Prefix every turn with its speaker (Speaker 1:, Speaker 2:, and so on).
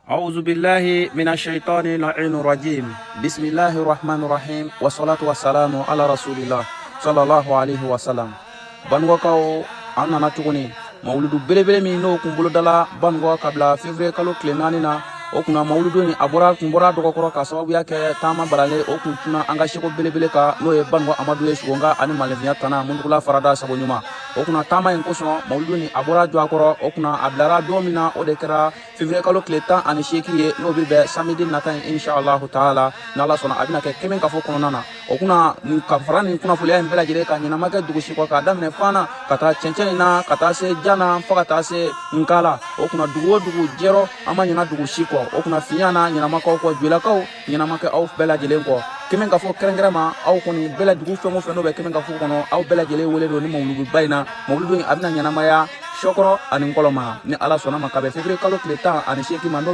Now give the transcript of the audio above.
Speaker 1: أعوذ بالله من الشيطان اللعين الرجيم بسم الله الرحمن الرحيم والصلاة والسلام على رسول الله صلى الله عليه وسلم بانغوكاو أنا نتوني مولود بلبل من نو كمبلو دلا بانغوا قبل فيفري كالو كلينانينا okuna mauludu ni abora kumbora dokokoro ka sababu yake tama balale okuna angashiko belebele ka no ye bango amadu ye shugonga ani malevia tana mundukula farada sabonyuma okuna tama enkoso mauludu ni abora jwakoro okuna ablara domina odekera fivre kalo kleta ani shekiye no bibe samedi natan inshallah taala na Allah sona abina ke kemen ka fokono nana okuna ni kafarani kuna fulia mbela jire ka nyina maka dugushi kwa ka damne fana kata chenceni na kata se jana fakata se nkala okuna dugu jero ama nyina dugushi okuna fiana nyina maka ko jwela ko nyina maka au bela jele ko kemen ka fo kerengrama au koni bela dugu fengo feno be kemen ka fo kono au bela jele wele do ni mawludu bayna mawludu abna nyina maya shokoro ani koloma ni Allah sona maka be fevrier kalo kleta ani sheki mando